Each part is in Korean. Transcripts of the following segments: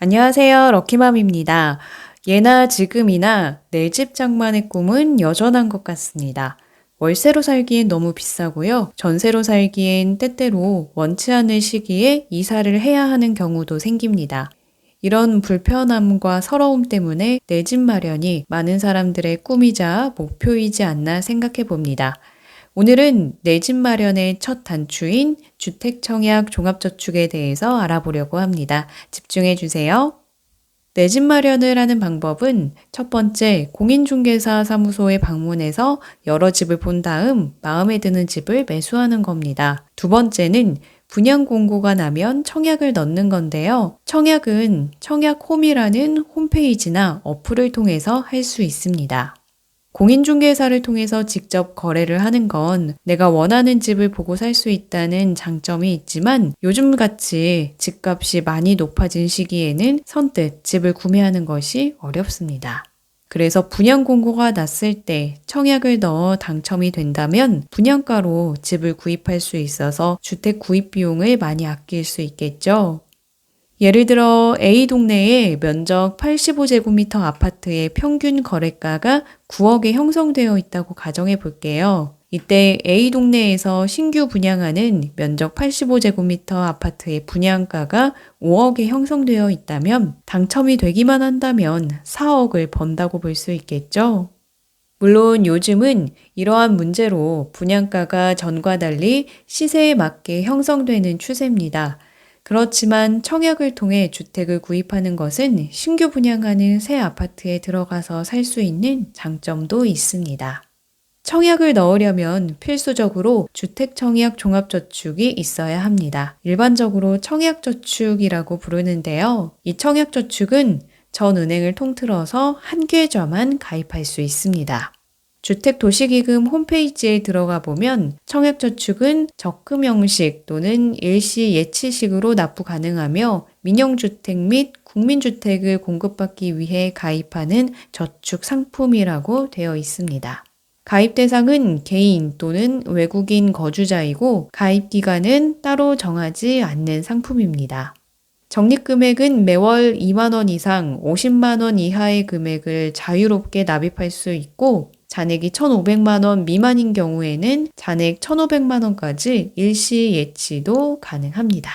안녕하세요. 럭키맘입니다. 예나 지금이나 내 집 장만의 꿈은 여전한 것 같습니다. 월세로 살기엔 너무 비싸고요. 전세로 살기엔 때때로 원치 않은 시기에 이사를 해야 하는 경우도 생깁니다. 이런 불편함과 서러움 때문에 내 집 마련이 많은 사람들의 꿈이자 목표이지 않나 생각해 봅니다. 오늘은 내 집 마련의 첫 단추인 주택청약 종합저축에 대해서 알아보려고 합니다. 집중해 주세요. 내 집 마련을 하는 방법은 첫 번째, 공인중개사 사무소에 방문해서 여러 집을 본 다음 마음에 드는 집을 매수하는 겁니다. 두 번째는 분양 공고가 나면 청약을 넣는 건데요. 청약은 청약홈이라는 홈페이지나 어플을 통해서 할 수 있습니다. 공인중개사를 통해서 직접 거래를 하는 건 내가 원하는 집을 보고 살 수 있다는 장점이 있지만 요즘같이 집값이 많이 높아진 시기에는 선뜻 집을 구매하는 것이 어렵습니다. 그래서 분양 공고가 났을 때 청약을 넣어 당첨이 된다면 분양가로 집을 구입할 수 있어서 주택 구입 비용을 많이 아낄 수 있겠죠. 예를 들어 A 동네에 면적 85제곱미터 아파트의 평균 거래가가 9억에 형성되어 있다고 가정해 볼게요. 이때 A 동네에서 신규 분양하는 면적 85제곱미터 아파트의 분양가가 5억에 형성되어 있다면 당첨이 되기만 한다면 4억을 번다고 볼 수 있겠죠. 물론 요즘은 이러한 문제로 분양가가 전과 달리 시세에 맞게 형성되는 추세입니다. 그렇지만 청약을 통해 주택을 구입하는 것은 신규 분양하는 새 아파트에 들어가서 살 수 있는 장점도 있습니다. 청약을 넣으려면 필수적으로 주택청약 종합저축이 있어야 합니다. 일반적으로 청약저축이라고 부르는데요. 이 청약저축은 전 은행을 통틀어서 한 계좌만 가입할 수 있습니다. 주택도시기금 홈페이지에 들어가 보면 청약저축은 적금 형식 또는 일시 예치식으로 납부 가능하며 민영주택 및 국민주택을 공급받기 위해 가입하는 저축 상품이라고 되어 있습니다. 가입 대상은 개인 또는 외국인 거주자이고 가입 기간은 따로 정하지 않는 상품입니다. 적립금액은 매월 2만 원 이상 50만 원 이하의 금액을 자유롭게 납입할 수 있고 잔액이 1,500만 원 미만인 경우에는 잔액 1,500만 원까지 일시 예치도 가능합니다.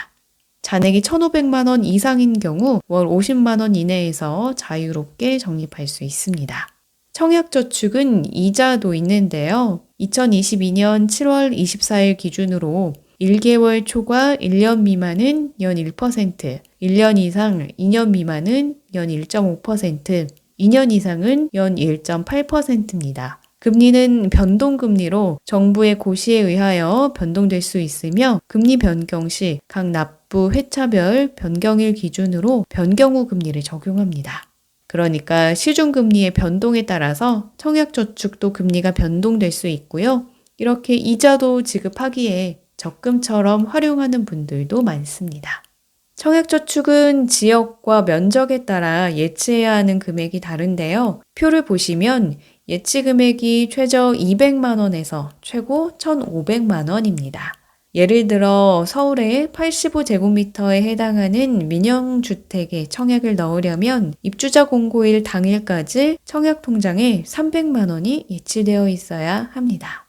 잔액이 1,500만 원 이상인 경우 월 50만 원 이내에서 자유롭게 적립할 수 있습니다. 청약저축은 이자도 있는데요. 2022년 7월 24일 기준으로 1개월 초과 1년 미만은 연 1%, 1년 이상 2년 미만은 연 1.5%, 2년 이상은 연 1.8%입니다. 금리는 변동금리로 정부의 고시에 의하여 변동될 수 있으며 금리 변경 시 각 납부 회차별 변경일 기준으로 변경후 금리를 적용합니다. 그러니까 시중금리의 변동에 따라서 청약저축도 금리가 변동될 수 있고요. 이렇게 이자도 지급하기에 적금처럼 활용하는 분들도 많습니다. 청약저축은 지역과 면적에 따라 예치해야 하는 금액이 다른데요. 표를 보시면 예치 금액이 최저 200만 원에서 최고 1,500만 원입니다. 예를 들어 서울의 85제곱미터에 해당하는 민영주택에 청약을 넣으려면 입주자 공고일 당일까지 청약통장에 300만 원이 예치되어 있어야 합니다.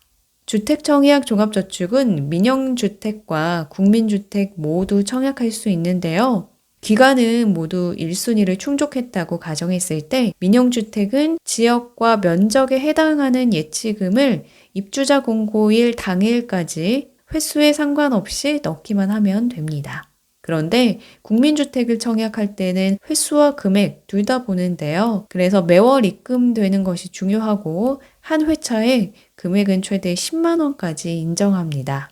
주택청약 종합저축은 민영주택과 국민주택 모두 청약할 수 있는데요. 기간은 모두 1순위를 충족했다고 가정했을 때 민영주택은 지역과 면적에 해당하는 예치금을 입주자 공고일 당일까지 횟수에 상관없이 넣기만 하면 됩니다. 그런데 국민주택을 청약할 때는 횟수와 금액 둘 다 보는데요. 그래서 매월 입금되는 것이 중요하고 한 회차에 금액은 최대 10만 원까지 인정합니다.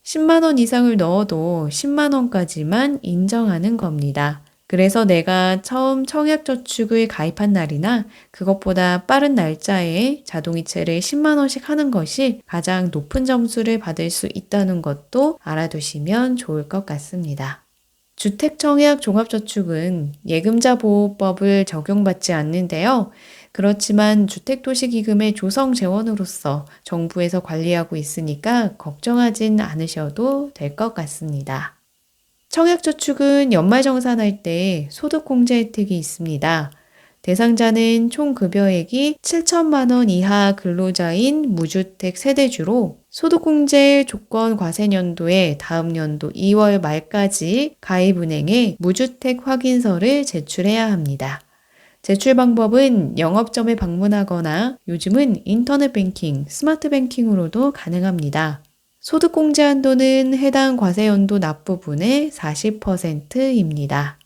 10만 원 이상을 넣어도 10만 원까지만 인정하는 겁니다. 그래서 내가 처음 청약저축을 가입한 날이나 그것보다 빠른 날짜에 자동이체를 10만 원씩 하는 것이 가장 높은 점수를 받을 수 있다는 것도 알아두시면 좋을 것 같습니다. 주택청약 종합저축은 예금자 보호법을 적용받지 않는데요. 그렇지만 주택도시기금의 조성 재원으로서 정부에서 관리하고 있으니까 걱정하진 않으셔도 될 것 같습니다. 청약저축은 연말정산할 때 소득공제 혜택이 있습니다. 대상자는 총 급여액이 7천만 원 이하 근로자인 무주택 세대주로 소득공제 조건 과세년도에 다음 연도 2월 말까지 가입은행에 무주택 확인서를 제출해야 합니다. 제출 방법은 영업점에 방문하거나 요즘은 인터넷 뱅킹, 스마트 뱅킹으로도 가능합니다. 소득공제 한도는 해당 과세연도 납부분의 40%입니다.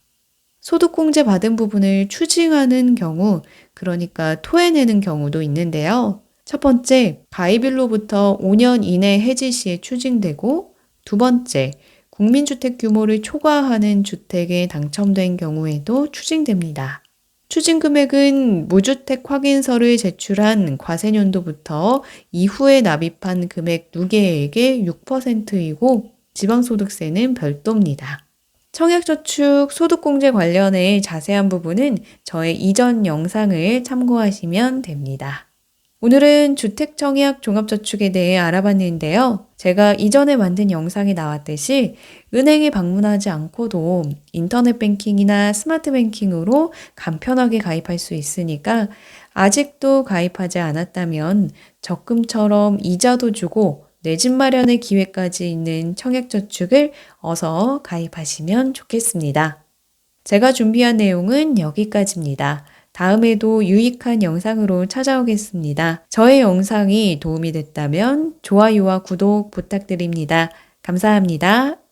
소득공제 받은 부분을 추징하는 경우, 그러니까 토해내는 경우도 있는데요. 첫 번째, 가입일로부터 5년 이내 해지 시에 추징되고, 두 번째, 국민주택 규모를 초과하는 주택에 당첨된 경우에도 추징됩니다. 추징 금액은 무주택 확인서를 제출한 과세년도부터 이후에 납입한 금액 누계액의 6%이고 지방소득세는 별도입니다. 청약저축 소득공제 관련해 자세한 부분은 저의 이전 영상을 참고하시면 됩니다. 오늘은 주택청약 종합저축에 대해 알아봤는데요. 제가 이전에 만든 영상에 나왔듯이 은행에 방문하지 않고도 인터넷 뱅킹이나 스마트 뱅킹으로 간편하게 가입할 수 있으니까 아직도 가입하지 않았다면 적금처럼 이자도 주고 내 집 마련의 기회까지 있는 청약저축을 어서 가입하시면 좋겠습니다. 제가 준비한 내용은 여기까지입니다. 다음에도 유익한 영상으로 찾아오겠습니다. 저의 영상이 도움이 됐다면 좋아요와 구독 부탁드립니다. 감사합니다.